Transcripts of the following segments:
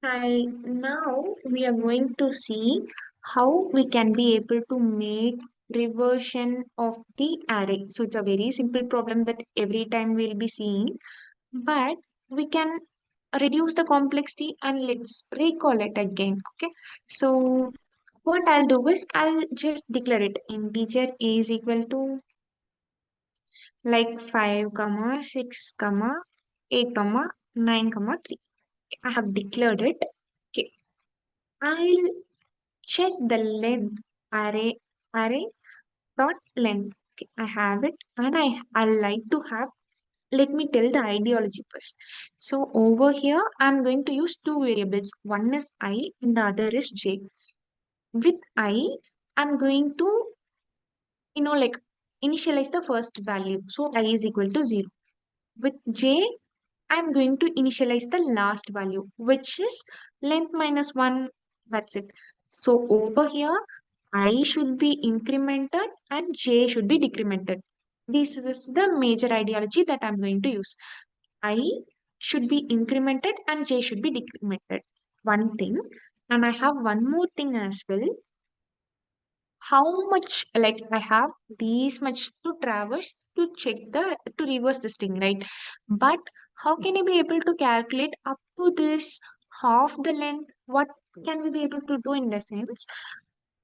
Hi, now we are going to see how we can be able to make reversion of the array. So it's a very simple problem that every time we'll be seeing, but we can reduce the complexity and let's recall it again. Okay. So what I'll do is I'll just declare it integer a is equal to like 5 comma 6 comma 8 comma 9 comma 3. I have declared it. Okay. I'll check the length array dot length. Okay, I have it and I like to have, let me tell the ideology first. So over here I'm going to use two variables. One is I and the other is j. With I, I'm going to like initialize the first value. So I is equal to 0. With j, I'm going to initialize the last value, which is length minus 1. That's it. So over here, I should be incremented and j should be decremented. This is the major ideology that I'm going to use. I should be incremented and j should be decremented. One thing. And I have one more thing as well. How much, like I have these much to traverse to check to reverse this thing, right? But how can I be able to calculate up to this half the length? What can we be able to do in the sense?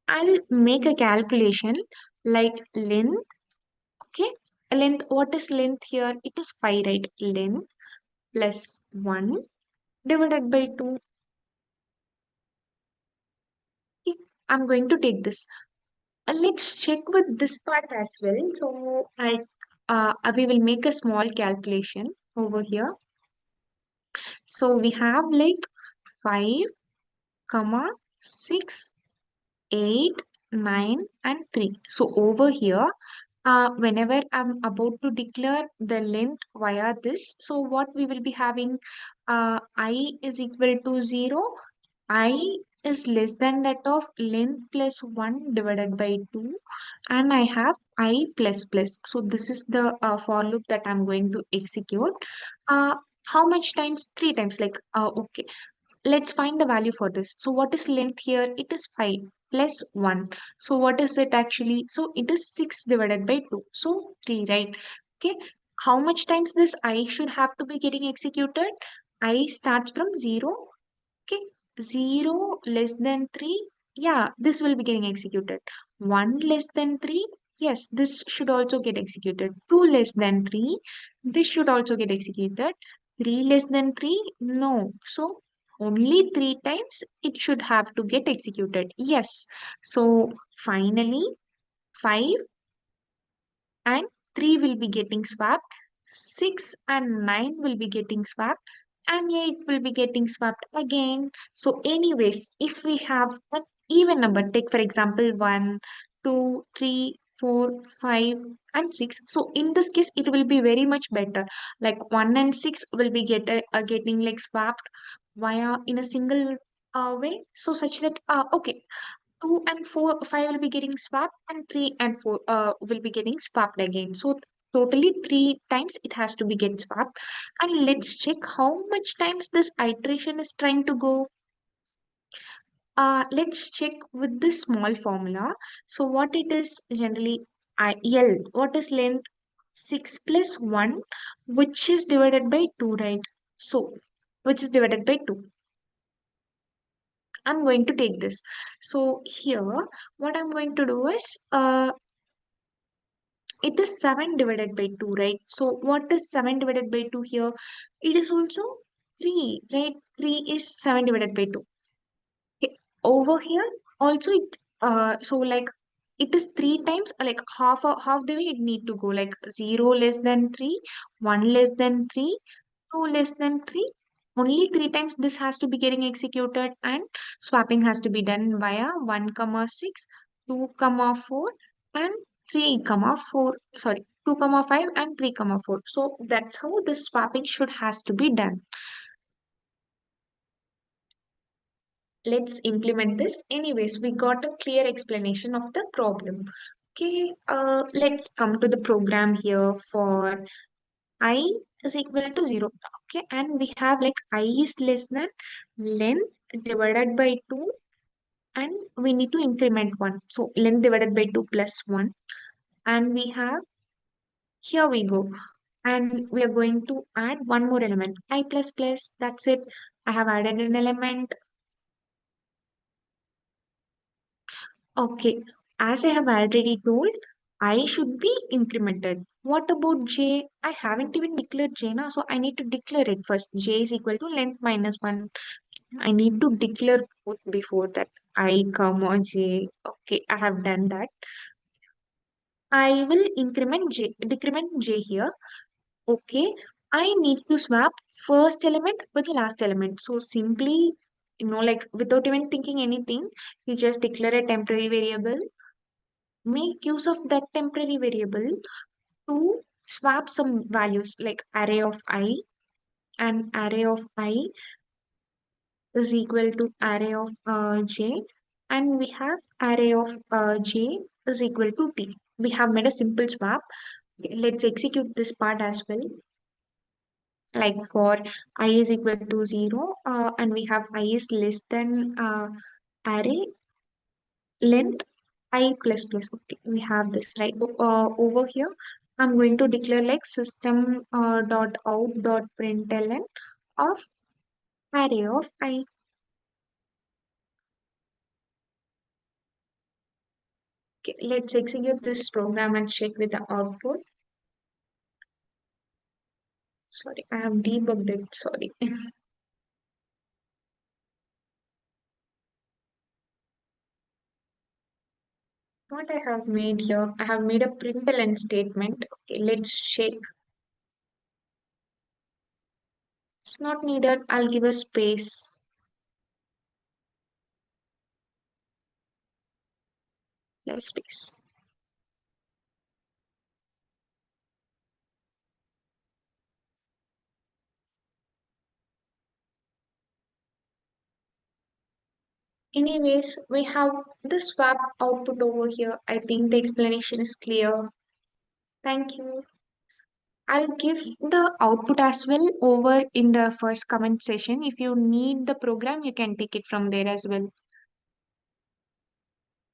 I'll make a calculation like length, okay? Length, what is length here? It is 5, right? Length plus 1 divided by 2. Okay, I'm going to take this. Let's check with this part as well. So we will make a small calculation over here. So we have like 5, comma 6, 8, 9, and 3. So over here, whenever I'm about to declare the length via this, so what we will be having, I is equal to 0, I is less than that of length plus 1 divided by 2, and I have I plus plus. So this is the for loop that I'm going to execute. Uh, how much times? 3 times. Like, okay, let's find the value for this. So what is length here? It is 5 plus 1. So what is it actually? So it is 6 divided by 2. So 3, right? Okay. How much times this I should have to be getting executed? I starts from 0. Okay. 0 less than 3. Yeah, this will be getting executed. 1 less than 3. Yes, this should also get executed. 2 less than 3. This should also get executed. 3 less than 3. No. So only 3 times it should have to get executed. Yes. So finally 5 and 3 will be getting swapped. 6 and 9 will be getting swapped. And 8 will be getting swapped again. So anyways, if we have an even number, take for example 1, 2, 3, 4, 5, and 6. So in this case, it will be very much better. Like 1 and 6 will be getting like swapped via in a single way. So such that, okay, 2 and 4, 5 will be getting swapped, and 3 and 4 will be getting swapped again. So totally 3 times it has to be get swapped. And let's check how much times this iteration is trying to go. Let's check with this small formula. So what it is generally, L, what is length? 6 plus 1, which is divided by 2, right? So, which is divided by 2. I'm going to take this. So here, what I'm going to do is, it is 7 divided by 2, right? So what is 7 divided by 2 here? It is also 3, right? 3 is 7 divided by 2. Okay. Over here, also it, so like, it is 3 times, like half the way it need to go, like 0 less than 3, 1 less than 3, 2 less than 3. Only 3 times this has to be getting executed, and swapping has to be done via 1 comma 6, 2 comma 4, and 3 comma 4. Sorry, 2 comma 5 and 3 comma 4. So that's how this swapping should has to be done. Let's implement this. Anyways, we got a clear explanation of the problem. Okay, let's come to the program here for I is equal to 0. Okay, and we have like I is less than length divided by 2, and we need to increment 1. So length divided by 2 plus 1, and we have, here we go. And we are going to add one more element, I plus plus. That's it. I have added an element. Okay, as I have already told, I should be incremented. What about j? I haven't even declared j now, so I need to declare it first. J is equal to length minus 1. I need to declare both before that. I comma j. Okay, I have done that. I will decrement j here. Okay, I need to swap first element with the last element. So simply, like without even thinking anything, you just declare a temporary variable, make use of that temporary variable to swap some values like array of I, and array of I is equal to array of j, and we have array of j is equal to t. We have made a simple swap. Let's execute this part as well. Like for I is equal to 0, and we have I is less than array length I plus plus. Okay, we have this right. Over here I'm going to declare like system dot out dot println of array of I. Okay, let's execute this program and check with the output. Sorry, I have debugged it. Sorry. What I have made here, I have made a println statement. Okay, let's check. It's not needed. I'll give a space. Less space. Anyways, we have the swap output over here. I think the explanation is clear. Thank you. I'll give the output as well over in the first comment session. If you need the program, you can take it from there as well.